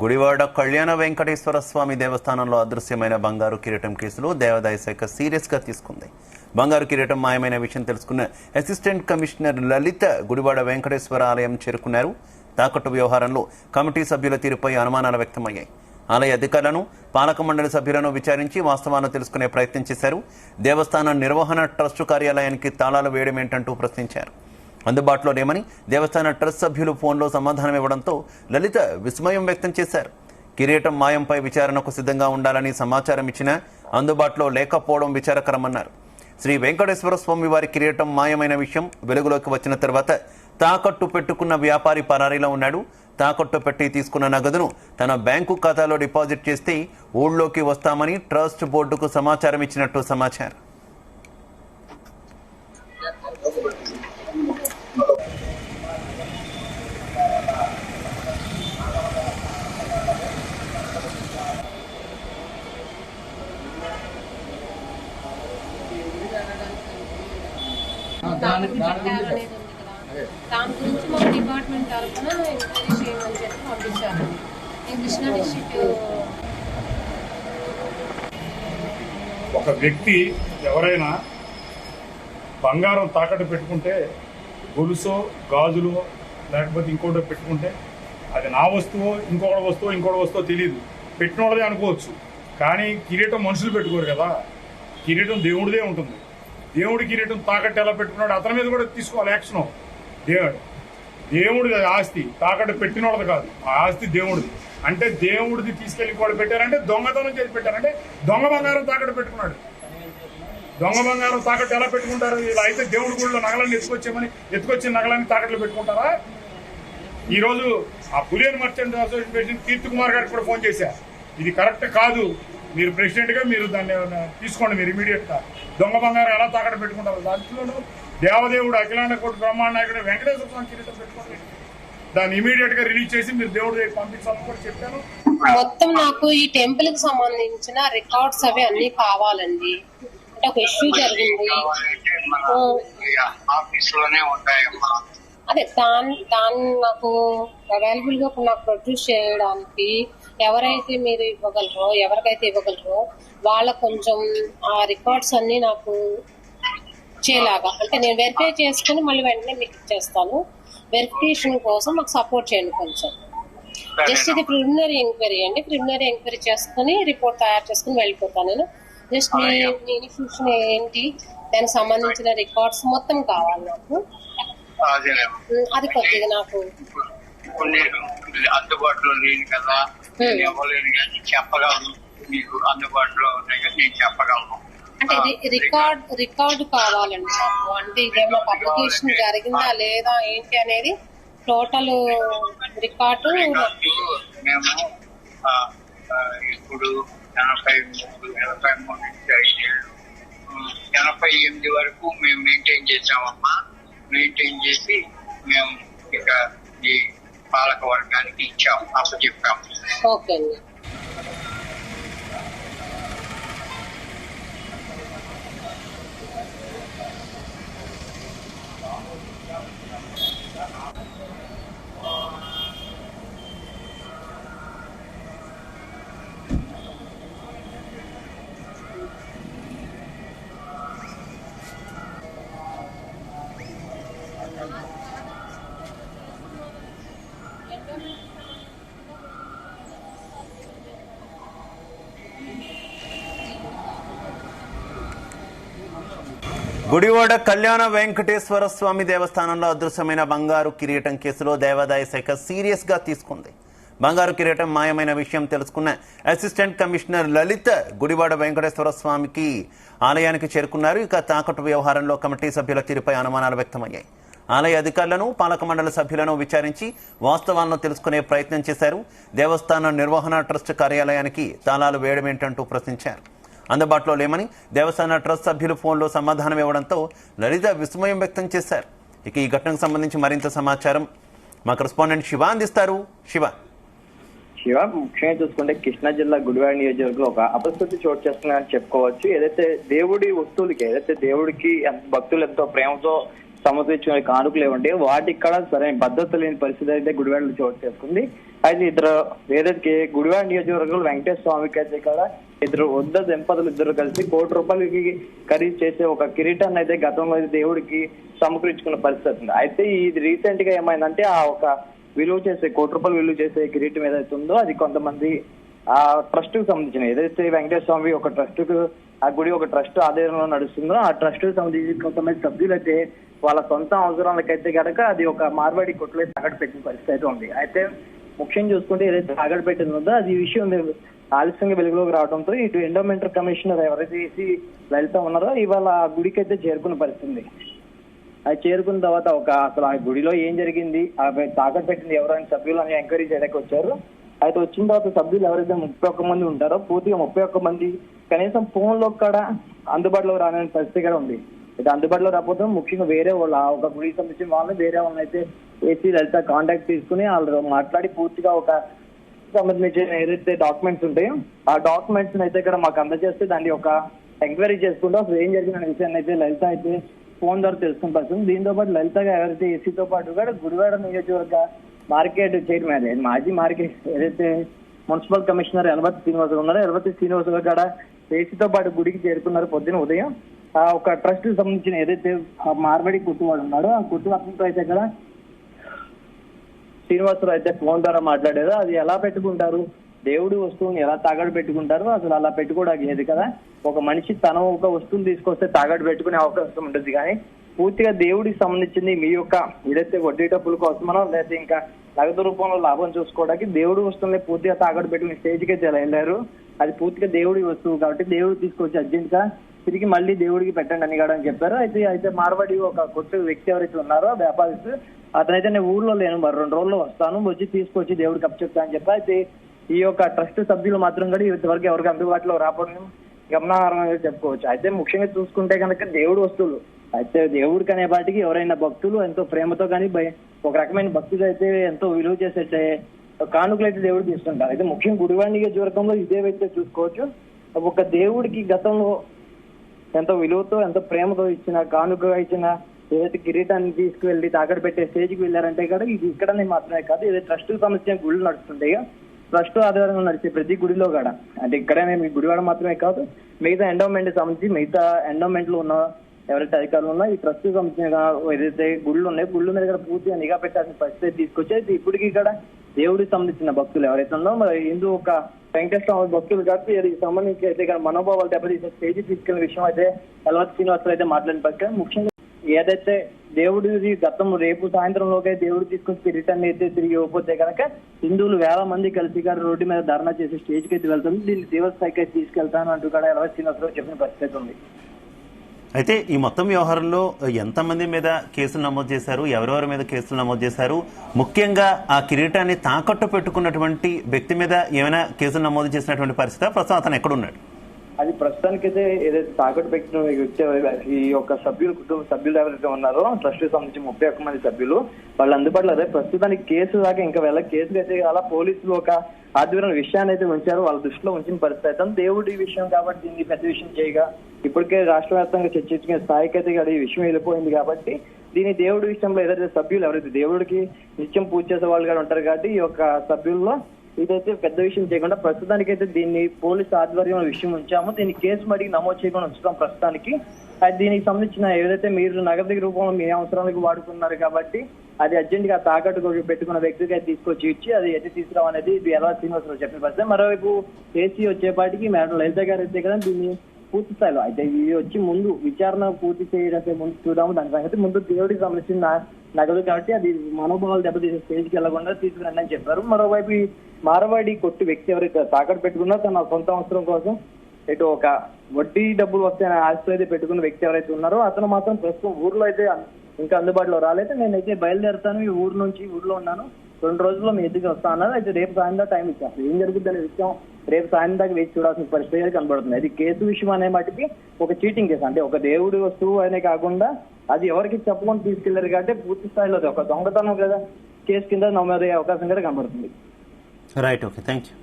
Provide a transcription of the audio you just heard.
గుడివాడ కళ్యాణ వెంకటేశ్వర స్వామి దేవస్థానంలో అదృశ్యమైన బంగారు కిరీటం కేసులో దేవాదాయ శాఖ సీరియస్ గా తీసుకుంది. బంగారు కిరీటం మాయమైన విషయం తెలుసుకున్న అసిస్టెంట్ కమిషనర్ లలిత గుడివాడ వెంకటేశ్వర ఆలయం చేరుకున్నారు. తాకట్టు వ్యవహారంలో కమిటీ సభ్యుల తీరుపై అనుమానాలు వ్యక్తమయ్యాయి. ఆలయ అధికారులను, పాలక మండలి సభ్యులను విచారించి వాస్తవాలను తెలుసుకునే ప్రయత్నం చేశారు. దేవస్థాన నిర్వహణ ట్రస్టు కార్యాలయానికి తాళాలు వేయడం ఏంటంటూ ప్రశ్నించారు. అందుబాటులో లేమని దేవస్థాన ట్రస్ట్ సభ్యులు ఫోన్లో సమాధానం ఇవ్వడంతో లలిత విస్మయం వ్యక్తం చేశారు. కిరీటం మాయంపై విచారణకు సిద్ధంగా ఉండాలని సమాచారం ఇచ్చినా అందుబాటులో లేకపోవడం విచారకరమన్నారు. శ్రీ వెంకటేశ్వర స్వామి వారి కిరీటం మాయమైన విషయం వెలుగులోకి వచ్చిన తర్వాత తాకట్టు పెట్టుకున్న వ్యాపారి పరారీలో ఉన్నాడు. తాకట్టు పెట్టి తీసుకున్న నగదును తన బ్యాంకు ఖాతాలో డిపాజిట్ చేస్తే ఊళ్ళోకి వస్తామని ట్రస్ట్ బోర్డుకు సమాచారం ఇచ్చినట్టు సమాచారం. దాని గురించి మా డిపార్ట్మెంట్ తరఫున ఎంక్వైరీ చేయమని చెప్పి పంపించారు. నేను కృష్ణా డిస్ట్రిక్ట్ ఒక వ్యక్తి ఎవరైనా బంగారం తాకట్టు పెట్టుకుంటే గొలుసో గాజులు లేకపోతే ఇంకోటి పెట్టుకుంటే అది నా వస్తువో ఇంకొకటి వస్తువో తెలియదు, పెట్టిన వాళ్ళదే అనుకోవచ్చు. కానీ కిరీటం మనుషులు పెట్టుకోరు కదా, కిరీటం దేవుడిదే ఉంటుంది. దేవుడి కిరీటం తాకట్టు ఎలా పెట్టుకున్నాడు అతని మీద కూడా తీసుకోవాలి యాక్షన్. దేవుడిది ఆస్తి తాకట్టు పెట్టిన వాళ్ళది కాదు, ఆ ఆస్తి దేవుడిది. అంటే దేవుడిది తీసుకెళ్లి కూడా పెట్టారంటే దొంగతనం చేసి పెట్టారంటే దొంగ బంగారం తాకట్టు పెట్టుకున్నాడు. దొంగ బంగారం తాకట్టు ఎలా పెట్టుకుంటారు? ఇలా అయితే దేవుడి గుడిలో నగలన్నీ ఎత్తుకొచ్చిన నగలన్నీ తాకట్లు పెట్టుకుంటారా? ఈ రోజు ఆ పులియన్ మర్చెంట్ అసోసియేషన్ కీర్తి కుమార్ గారికి కూడా ఫోన్ చేశా, ఇది కరెక్ట్ కాదు, మీరు ప్రెసిడెంట్ గా మీరు దాన్ని తీసుకోండి, మీరు ఇమీడియట్ గా దొంగ బంగారం ఎలా తాకట్టు పెట్టుకుంటారు. దాంట్లోనూ దేవదేవుడు అఖిలాండ కోటి బ్రహ్మాండ నాయకుడు వెంకటేశ్వర స్వామి కిరీటం పెట్టుకోండి, దాన్ని ఇమీడియట్ గా రిలీజ్ చేసి మీరు దేవుడి దగ్గర పంపించాలని కూడా చెప్పాను. మొత్తం నాకు ఈ టెంపుల్ కి సంబంధించిన రికార్డ్స్ అవి అన్ని కావాలండి. అంటే ఒక ఇష్యూ జరిగింది, అదే దాన్ని నాకు అవైలబుల్ గా నాకు ప్రొడ్యూస్ చేయడానికి ఎవరైతే మీరు ఎవరికైతే ఇవ్వగలరో వాళ్ళకు కొంచెం ఆ రికార్డ్స్ అన్ని నాకు చేయలాగా, అంటే నేను వెరిఫై చేసుకుని మళ్ళీ వెంటనే మీకు ఇచ్చేస్తాను. వెరిఫికేషన్ కోసం మాకు సపోర్ట్ చేయండి కొంచెం. జస్ట్ ఇది ప్రిలిమినరీ ఎంక్వైరీ అండి, ప్రిలిమినరీ ఎంక్వైరీ చేసుకుని రిపోర్ట్ తయారు చేసుకుని వెళ్ళిపోతాను నేను. జస్ట్ మీ ఇన్స్టిట్యూషన్ ఏంటి, దానికి సంబంధించిన రికార్డ్స్ మొత్తం కావాలి నాకు. అది కొద్దిగా నాకు అందుబాటులో లేని కదా, ఇవ్వలేను కానీ చెప్పగలను, మీకు అందుబాటులో ఉన్నాయి కదా నేను చెప్పగలను. అంటే రికార్డు కావాలండి నాకు. అంటే ఇదేమో పబ్లికేషన్ జరిగిందా లేదా ఏంటి అనేది టోటల్ రికార్డు. మేము ఇప్పుడు 83 వరకు మేము మెయింటైన్ చేసామమ్మా. మెయింటైన్ చేసి మేము ఇక ఈ పాలక వర్గానికి ఇచ్చాము, అప్పచెప్పాము. ఓకే అండి. గుడివాడ కళ్యాణ వెంకటేశ్వర స్వామి దేవస్థానంలో అదృశ్యమైన బంగారు కిరీటం కేసులో దేవాదాయ శాఖ సీరియస్ గా తీసుకుంది. బంగారు కిరీటం మాయమైన విషయం తెలుసుకున్న అసిస్టెంట్ కమిషనర్ లలిత గుడివాడ వెంకటేశ్వర స్వామికి ఆలయానికి చేరుకున్నారు. ఇక తాకట్టు వ్యవహారంలో కమిటీ సభ్యుల తీరుపై అనుమానాలు వ్యక్తమయ్యాయి. ఆలయ అధికారులను, పాలక మండలి సభ్యులను విచారించి వాస్తవాలను తెలుసుకునే ప్రయత్నం చేశారు. దేవస్థాన నిర్వహణ ట్రస్ట్ కార్యాలయానికి తాళాలు వేయడమేంటంటూ ప్రశ్నించారు. అందుబాటులో లేమని దేవస్థాన ట్రస్ట్ సభ్యులు ఫోన్లో సమాధానం ఇవ్వడంతో లలిత విస్మయం వ్యక్తం చేశారు. ఇక ఈ ఘటనకు సంబంధించి మరింత సమాచారం మా కరెస్పాండెంట్ శివ అందిస్తారు. శివ ముఖ్యంగా చూసుకుంటే కృష్ణా జిల్లా గుడివాడ నియోజకవర్గంలో ఒక అపస్థితి చోటు చేస్తుందని చెప్పుకోవచ్చు. ఏదైతే దేవుడి వస్తువులకి, ఏదైతే దేవుడికి భక్తులు ఎంతో ప్రేమతో సమర్పించుకునే కానుకలు ఏమంటే వాటికి కూడా సరైన భద్రత లేని పరిస్థితి అయితే గుడివాడలో చోటు చేసుకుంది. అయితే ఇద్దరు ఏదైతే గుడివాడ నియోజకవర్గంలో వెంకటేశ్వర స్వామికి అయితే ఇక్కడ ఇద్దరు వద్ద దంపతులు ఇద్దరు కలిసి ₹1,00,00,000 ఖరీదు చేసే ఒక కిరీటాన్ని అయితే గతంలో దేవుడికి సమకూర్చుకున్న పరిస్థితి ఉంది. అయితే ఇది రీసెంట్ గా ఏమైందంటే ఆ ఒక విలువ చేసే ₹1,00,00,000 విలువ చేసే కిరీటం ఏదైతే ఉందో అది కొంతమంది ఆ ట్రస్ట్ కు సంబంధించిన ఏదైతే వెంకటేశ్వర స్వామి ఒక ట్రస్ట్ కు ఆ గుడి ఒక ట్రస్ట్ ఆధ్వర్యంలో నడుస్తుందో ఆ ట్రస్ట్ కు సంబంధించి కొంతమంది సభ్యులైతే వాళ్ళ సొంత అవసరాలకైతే కనుక అది ఒక మార్వాడి కొట్లు అయితే తాకట్టు పెట్టిన పరిస్థితి అయితే ఉంది. అయితే ముఖ్యంగా చూసుకుంటే ఏదైతే తాకట్టు పెట్టిందో అది ఈ విషయం ఆలస్యంగా వెలుగులోకి రావడంతో ఇటు ఎండోమెంటల్ కమిషనర్ ఎవరైతే లలిత ఉన్నారో ఇవాళ ఆ గుడికి అయితే చేరుకున్న పరిస్థితి. అది చేరుకున్న తర్వాత అసలు ఆ గుడిలో ఏం జరిగింది, ఆ తాకట్టు పెట్టింది ఎవరైనా సభ్యులు అని ఎంక్వైరీ చేయడానికి వచ్చారు. అయితే వచ్చిన తర్వాత సభ్యులు ఎవరైతే 31 మంది ఉంటారో పూర్తిగా 31 మంది కనీసం ఫోన్ లో కూడా అందుబాటులో రాని పరిస్థితి కూడా ఉంది. అయితే అందుబాటులో రాకపోతే ముఖ్యంగా వేరే వాళ్ళు ఒక గుడికి సంబంధించిన వాళ్ళని వేరే వాళ్ళని అయితే ఏసీ లలిత కాంటాక్ట్ తీసుకుని వాళ్ళు మాట్లాడి పూర్తిగా ఒక సంబంధించిన ఏదైతే డాక్యుమెంట్స్ ఉంటాయో ఆ డాక్యుమెంట్స్ అయితే ఇక్కడ మాకు అందజేస్తే దాన్ని ఒక ఎంక్వైరీ చేసుకుంటూ అసలు ఏం జరిగిన విషయాన్ని అయితే లలిత అయితే ఫోన్ ద్వారా తెలుసుకుని పడుతుంది. దీంతో పాటు లలితగా ఎవరైతే ఏసీతో పాటు కూడా గుడివాడ నియోజకవర్గ మార్కెట్ చైర్మన్ మాజీ మార్కెట్ ఏదైతే మున్సిపల్ కమిషనర్ ఎలవతి శ్రీనివాసరావు ఉన్నారో ఎలవతి శ్రీనివాసరావు కూడా ఏసీతో పాటు గుడికి చేరుకున్నారు పొద్దున ఉదయం. ఆ ఒక ట్రస్ట్ కి సంబంధించిన ఏదైతే మార్వాడి కుట్టువాడు ఉన్నాడో ఆ కుట్టు అతనితో అయితే ఇక్కడ శ్రీనివాసరావు అయితే ఫోన్ ద్వారా మాట్లాడారు. అది ఎలా పెట్టుకుంటారు, దేవుడి వస్తువుని ఎలా తాగడు పెట్టుకుంటారు, అసలు అలా పెట్టుకోవడానికి లేదు కదా. ఒక మనిషి తన ఒక వస్తువుని తీసుకొస్తే తాగడు పెట్టుకునే అవకాశం ఉంటుంది, కానీ పూర్తిగా దేవుడికి సంబంధించింది మీ యొక్క ఏదైతే వడ్డీ డబ్బుల కోసమనో లేకపోతే ఇంకా నగదు రూపంలో లాభం చూసుకోవడానికి దేవుడి వస్తువుని పూర్తిగా తాగడు పెట్టుకునే స్టేజ్కి అయితే వెళ్ళారు. అది పూర్తిగా దేవుడి వస్తువు కాబట్టి దేవుడు తీసుకొచ్చి అర్జెంట్ గా తిరిగి మళ్ళీ దేవుడికి పెట్టండి అని కూడా అని చెప్పారు. అయితే మార్వాడి ఒక కొట్టు వ్యక్తి ఎవరైతే ఉన్నారో వ్యాపారస్తు అతనైతే నేను ఊర్లో లేను, మరి 2 రోజుల్లో వస్తాను, వచ్చి తీసుకొచ్చి దేవుడికి అప్పచెప్తా అని చెప్పి అయితే ఈ యొక్క ట్రస్ట్ సభ్యులు మాత్రం కూడా ఇంతవరకు ఎవరికి అందుబాటులో రావడం గమనార్హంగా చెప్పుకోవచ్చు. అయితే ముఖ్యంగా చూసుకుంటే కనుక దేవుడి వస్తువులు అయితే దేవుడికి అనే వాటికి ఎవరైనా భక్తులు ఎంతో ప్రేమతో కానీ ఒక రకమైన భక్తులు అయితే ఎంతో విలువ చేసే కానుకలు అయితే దేవుడు తీసుకుంటారు. అయితే ముఖ్యంగా గుడివాడ నియోజకవర్గంలో ఇదే వ్యక్తి చూసుకోవచ్చు. ఒక దేవుడికి గతంలో ఎంతో విలువతో ఎంతో ప్రేమతో ఇచ్చిన కానుకగా ఇచ్చిన ఏదైతే కిరీటాన్ని తీసుకువెళ్ళి తాకట్టు పెట్టే స్టేజ్కి వెళ్ళారంటే కూడా ఇది ఇక్కడనే మాత్రమే కాదు, ఏదైతే ట్రస్ట్ కు సంబంధించిన గుళ్ళు నడుస్తుంటాయో ట్రస్ట్ ఆధారంగా నడిచే ప్రతి గుడిలో కూడా అంటే ఇక్కడనే మీ గుడివాడ మాత్రమే కాదు మిగతా ఎండోమెంట్ సంబంధించి మిగతా ఎండోమెంట్ లో ఉన్న ఎవరైతే అధికారులు ఉన్నా ఈ ట్రస్ట్ సంబంధించిన ఏదైతే గుళ్ళు ఉన్నాయో గుళ్ళు మీద కూడా పూర్తిగా నిఘా పెట్టాల్సిన పరిస్థితి తీసుకొచ్చి అయితే ఇప్పటికీ ఇక్కడ దేవుడికి సంబంధించిన భక్తులు ఎవరైతే ఉన్నో మరి హిందూ ఒక వెంకటేశ్వర స్వామి భక్తులు కాబట్టి దీనికి సంబంధించి అయితే ఇక్కడ మనోభావాలు దెబ్బతీసే స్టేజ్ తీసుకెళ్లిన విషయం అయితే ఎలవతి శ్రీనివాసరావు అయితే మాట్లాడిన పక్క ముఖ్యంగా ఏదైతే దేవుడి గతం రేపు సాయంత్రంలోకి దేవుడు తీసుకొచ్చి రిటర్న్ అయితే తిరిగి ఇవ్వకపోతే కనుక హిందువులు వేల మంది కలిసి గారు రోడ్డు మీద ధర్నా చేసే స్టేజ్కి అయితే వెళ్తుంది, దీన్ని దేవస్థాయికి అయితే తీసుకెళ్తాను అంటూ కూడా ఎలవతి శ్రీనివాసరావు చెప్పిన పరిస్థితి ఉంది. అయితే ఈ మొత్తం వ్యవహారంలో ఎంతమంది మీద కేసులు నమోదు చేశారు, ఎవరెవరి మీద కేసులు నమోదు చేశారు, ముఖ్యంగా ఆ కిరీటాన్ని తాకట్టు పెట్టుకున్నటువంటి వ్యక్తి మీద ఏమైనా కేసులు నమోదు చేసినటువంటి పరిస్థితి ప్రస్తుతం అతను ఎక్కడున్నాడు? అది ప్రస్తుతానికైతే ఏదైతే తాకట్టు పెట్టిన వ్యక్తి ఈ యొక్క సభ్యులు కుటుంబ సభ్యులు ఎవరైతే ఉన్నారో ట్రస్ట్ కి సంబంధించి 31 మంది సభ్యులు వాళ్ళు అందుబాటులో అదే ప్రస్తుతానికి కేసు దాకా ఇంకా కేసులు అయితే అలా పోలీసులు ఒక ఆధ్వర్యం విషయాన్ని అయితే ఉంచారు, వాళ్ళ దృష్టిలో ఉంచిన పరిస్థితి అయితే దేవుడి విషయం కాబట్టి దీన్ని పెద్ద విషయం చేయగా ఇప్పటికే రాష్ట్ర వ్యాప్తంగా చర్చించుకునే స్థాయికి అయితే ఈ విషయం వెళ్ళిపోయింది కాబట్టి దీని దేవుడి విషయంలో ఏదైతే సభ్యులు ఎవరైతే దేవుడికి నిత్యం పూజ చేసే వాళ్ళు కూడా ఉంటారు కాబట్టి ఈ యొక్క సభ్యుల్లో ఇదైతే పెద్ద విషయం చేయకుండా ప్రస్తుతానికి అయితే దీన్ని పోలీసు ఆధ్వర్యంలో విషయం ఉంచాము, దీన్ని కేసు మడికి నమోదు చేయకుండా ఉంచుతాం ప్రస్తుతానికి. దీనికి సంబంధించిన ఏదైతే మీరు నగదు రూపంలో మీ అవసరాలకు వాడుకున్నారు కాబట్టి అది అర్జెంట్ గా తాకట్టు పెట్టుకున్న వ్యక్తికి అయితే తీసుకొచ్చి ఇచ్చి అది ఎట్టి తీసుకురావు అనేది ఇది ఎలా శ్రీనివాసరావు చెప్పిన పరిస్థితి. మరోవైపు ఏసీ వచ్చేపాటికి మేడం లలిత గారు అయితే కదా దీన్ని పూర్తి స్థాయిలో అయితే ఇవి వచ్చి ముందు విచారణ పూర్తి చేయడానికి ముందు చూద్దాము, దాని సంగతి ముందు దేవుడికి సంబంధించిన నగదు కాబట్టి అది మనోభావాలు దెబ్బతీసే స్టేజ్కి వెళ్లకుండా తీసుకురండి అని చెప్పారు. మరోవైపు ఈ మార్వాడి కొట్టు వ్యక్తి ఎవరైతే తాకట్టు పెట్టుకున్నా తన సొంత అవసరం కోసం ఇటు ఒక వడ్డీ డబ్బులు వస్తాయని ఆశతో అయితే పెట్టుకున్న వ్యక్తి ఎవరైతే ఉన్నారో అతను మాత్రం ప్రస్తుతం ఊర్లో అయితే ఇంకా అందుబాటులో రాలేదు. నేనైతే బయలుదేరుతాను, ఈ ఊర్లో ఉన్నాను, 2 రోజుల్లో మీ ఎదుగుకి వస్తా అన్నారు. అయితే రేపు సాయంత్రం టైం ఇచ్చారు, ఏం జరుగుతుంది అనే విషయం రేపు సాయంత్రం దాకా వేచి చూడాల్సిన పరిస్థితి కనబడుతుంది. అది కేసు విషయం అనే మటుకి ఒక చీటింగ్ కేసు, అంటే ఒక దేవుడి వస్తువు అనే కాకుండా అది ఎవరికి చెప్పకుండా తీసుకెళ్లారు కాబట్టి పూర్తి స్థాయిలో ఒక దొంగతనం కదా కేసు కింద నమోదయ్యే అవకాశం కూడా కనబడుతుంది. Right, okay, thank you.